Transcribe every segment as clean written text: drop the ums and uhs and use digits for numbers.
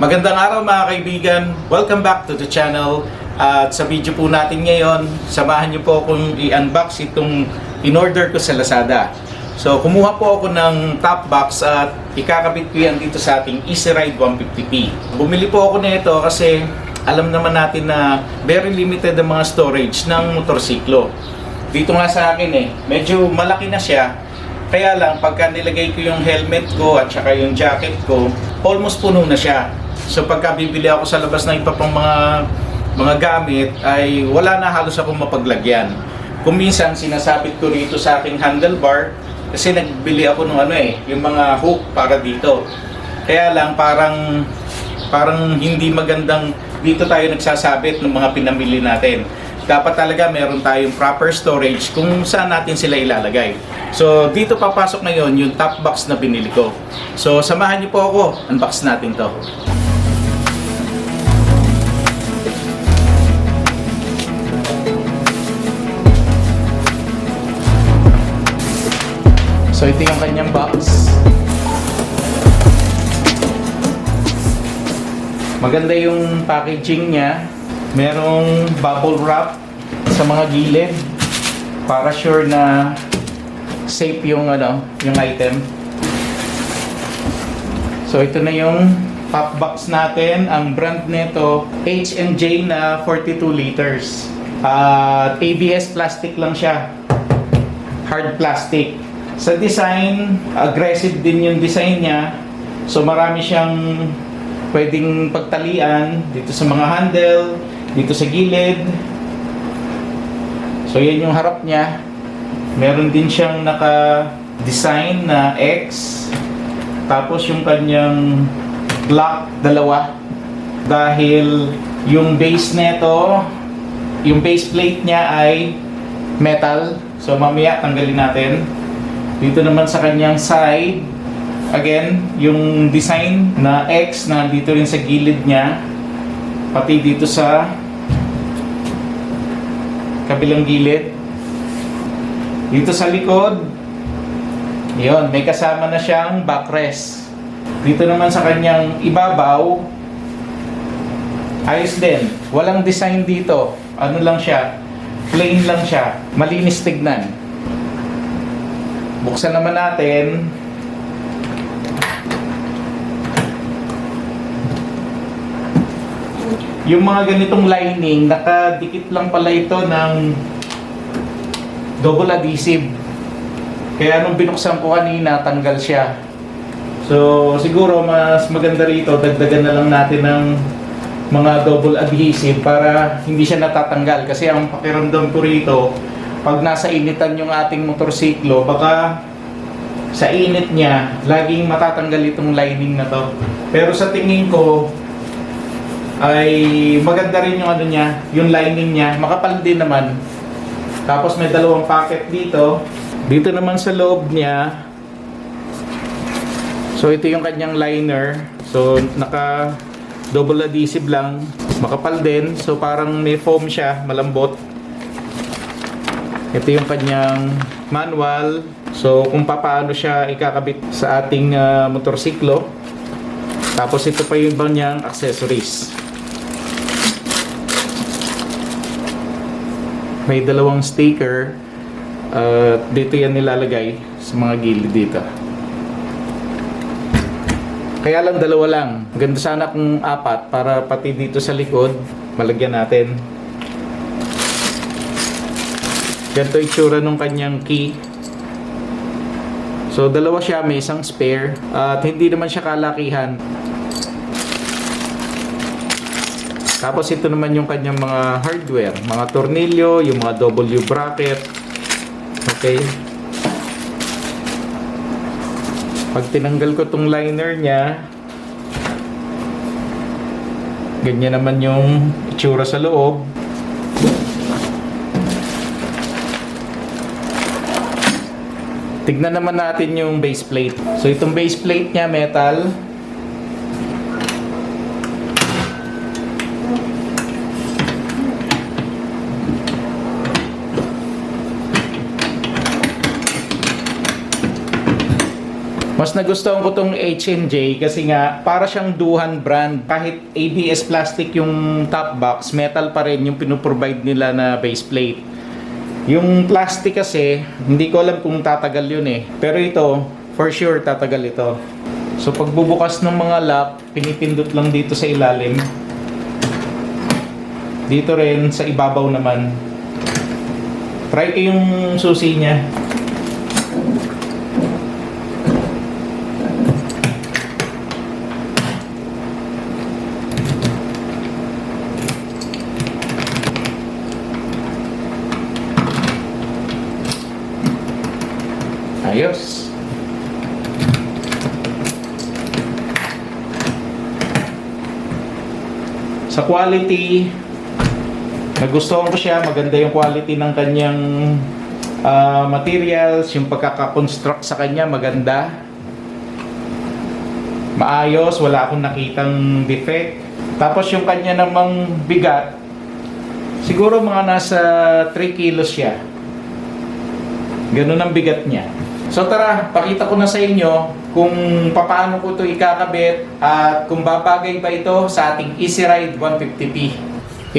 Magandang araw mga kaibigan, welcome back to the channel. At sa video po natin ngayon, samahan niyo po akong i-unbox itong in-order ko sa Lazada. So kumuha po ako ng top box at ikakabit ko yan dito sa ating Easy Ride 150p. Bumili po ako nito kasi alam naman natin na very limited ang mga storage ng motorsiklo. Dito nga sa akin medyo malaki na siya. Kaya lang, pagka nilagay ko yung helmet ko at saka yung jacket ko, almost puno na siya. So pagka bibili ako sa labas ng iba pang mga gamit, ay wala na halos akong mapaglagyan. Kung minsan, sinasabit ko rito sa aking handlebar, kasi nagbili ako ng yung mga hook para dito. Kaya lang, parang hindi magandang dito tayo nagsasabit ng mga pinamili natin. Dapat talaga meron tayong proper storage kung saan natin sila ilalagay. So dito papasok ngayon yung top box na binili ko. So samahan niyo po ako, unbox natin to. So ito yung kanyang box. Maganda yung packaging niya. Merong bubble wrap sa mga gilid para sure na safe yung yung item. So ito na yung top box natin. Ang brand nito H&J na 42 liters. ABS plastic lang siya. Hard plastic. Sa design, aggressive din yung design niya. So marami siyang pwedeng pagtalian dito sa mga handle, dito sa gilid. So yan yung harap niya. Meron din siyang naka-design na X. Tapos yung kanyang block, dalawa. Dahil yung base nito, yung base plate niya ay metal. So mamaya tanggalin natin. Dito naman sa kanyang side, again, yung design na X na dito rin sa gilid niya. Pati dito sa kabilang gilid. Dito sa likod, yun, may kasama na siyang backrest. Dito naman sa kanyang ibabaw, ayos din. Walang design dito. Ano lang siya, plain lang siya. Malinis tignan. Buksan naman natin. Yung mga ganitong lining, nakadikit lang pala ito ng double adhesive. Kaya nung binuksan ko kanina, tanggal siya. So siguro mas maganda rito, dagdagan na lang natin ng mga double adhesive para hindi siya natatanggal. Kasi ang pakiramdam ko rito, pag nasa initan yung ating motorsiklo, baka sa init niya, laging matatanggal itong lining na to. Pero sa tingin ko, ay maganda rin yung niya, yung lining niya, makapal din naman. Tapos may dalawang pocket dito. Dito naman sa loob niya. So ito yung kanyang liner. So naka double adhesive lang, makapal din. So parang may foam siya, malambot. Ito yung kanyang manual. So kung paano siya ikakabit sa ating motorsiklo. Tapos ito pa yung ibang niyang accessories. May dalawang sticker. Dito yan nilalagay sa mga gilid dito. Kaya lang dalawa lang. Ganda sana kung apat para pati dito sa likod malagyan natin. Ganito itsura nung kanyang key. So dalawa siya, may isang spare. At hindi naman siya kalakihan. Tapos ito naman yung kanyang mga hardware, mga tornilyo, yung mga W bracket. Okay. Pag tinanggal ko tong liner niya, ganyan naman yung itsura sa loob. Tignan naman natin yung base plate. So itong base plate niya metal. Mas nagustuhan ko tong H&J kasi nga para siyang Duhan brand. Kahit ABS plastic yung top box, metal pa rin yung pinoprovide nila na base plate. Yung plastic kasi, hindi ko alam kung tatagal yun eh. Pero ito, for sure tatagal ito. So pagbubukas ng mga lock, pinipindot lang dito sa ilalim. Dito rin sa ibabaw naman. Try ko yung susi niya. Ayos. Sa quality, nagustuhan ko siya. Maganda yung quality ng kanyang materials. Yung pagkakakonstruct sa kanya, maganda. Maayos, wala akong nakitang defect. Tapos yung kanya namang bigat, siguro mga nasa 3 kilos siya. Ganun ang bigat niya. So tara, pakita ko na sa inyo kung paano ko ito ikakabit at kung babagay ba ito sa ating Easy Ride 150P.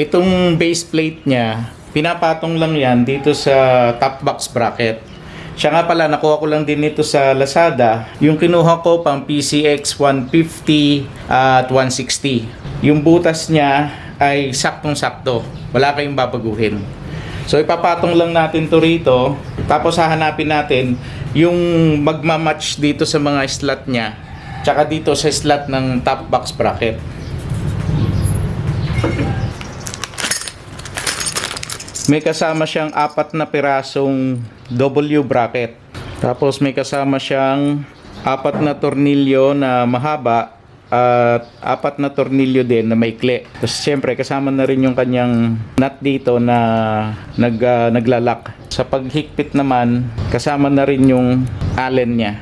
Itong base plate niya, pinapatong lang yan dito sa top box bracket. Siya nga pala, nakuha ko lang din ito sa Lazada. Yung kinuha ko pang PCX 150 at 160. Yung butas niya ay saktong-sakto. Wala kayong babaguhin. So ipapatong lang natin to rito, tapos hahanapin natin yung magmamatch dito sa mga slot niya, tsaka dito sa slot ng top box bracket. May kasama siyang 4 na pirasong W bracket. Tapos may kasama siyang 4 na tornilyo na mahaba at 4 na tornilyo din na maikli. Tapos siyempre kasama na rin yung kanyang nut dito na naglalak. Sa paghigpit naman, kasama na rin yung allen niya.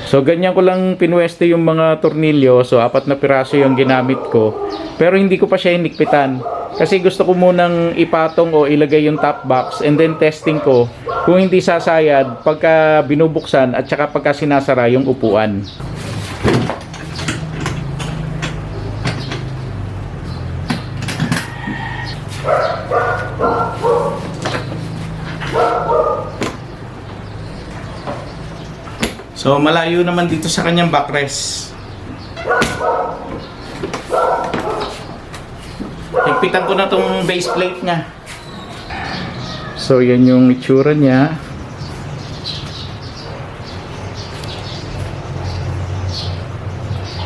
So ganyan ko lang pinweste yung mga tornilyo. So 4 na piraso yung ginamit ko. Pero hindi ko pa siya hinikpitan. Kasi gusto ko munang ipatong o ilagay yung top box and then testing ko kung hindi sasayad pagka binubuksan at saka pagka sinasara yung upuan. So malayo naman dito sa kanyang backrest. Higpitan ko na tong base plate niya. So yan yung itsura niya.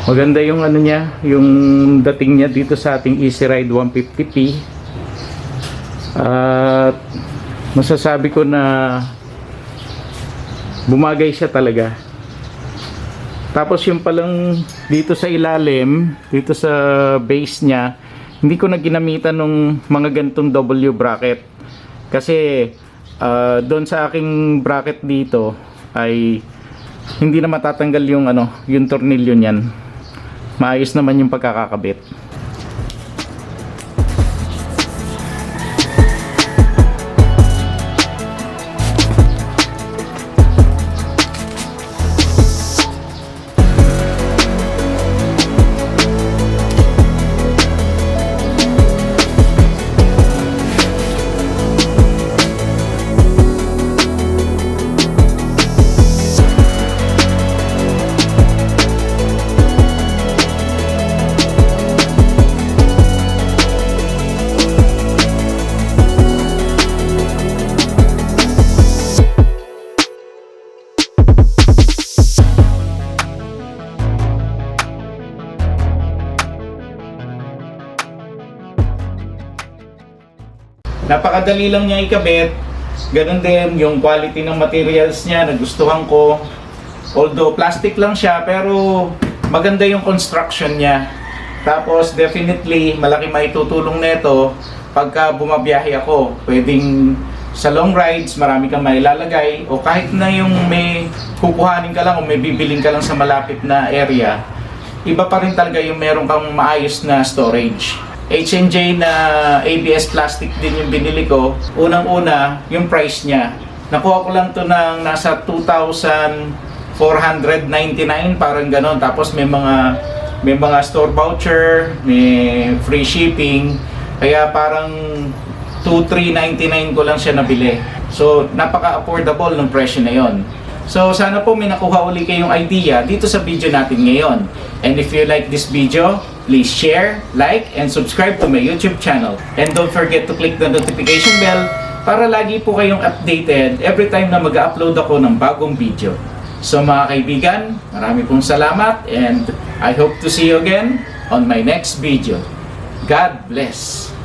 Maganda yung ano niya, yung dating niya dito sa ating Easy Ride 150P. At masasabi ko na bumagay siya talaga. Tapos yung palang dito sa ilalim, dito sa base niya, hindi ko na ginamitan ng mga gantong W bracket. Kasi doon sa aking bracket dito ay hindi na matatanggal yung yung tornilyo niyan. Maayos naman yung pagkakakabit. Napakadali lang niya ikabit. Ganun din yung quality ng materials niya, nagustuhan ko. Although plastic lang siya, pero maganda yung construction niya. Tapos definitely malaki maitutulong nito pagka bumabiyahe ako. Pwedeng sa long rides, marami kang mailalagay, o kahit na yung may kukuhanin ka lang o may bibiling ka lang sa malapit na area, iba pa rin talaga yung meron kang maayos na storage. H&J na ABS plastic din yung binili ko. Unang-una, yung price niya. Nakuha ko lang to ng nasa 2,499, parang ganon. Tapos may mga store voucher, may free shipping. Kaya parang 2,399 ko lang siya nabili. So, napaka-affordable ng presyo na yon. So, sana po may nakuha uli kayong idea dito sa video natin ngayon. And if you like this video, please share, like, and subscribe to my YouTube channel. And don't forget to click the notification bell para lagi po kayong updated every time na mag-upload ako ng bagong video. So mga kaibigan, marami pong salamat and I hope to see you again on my next video. God bless!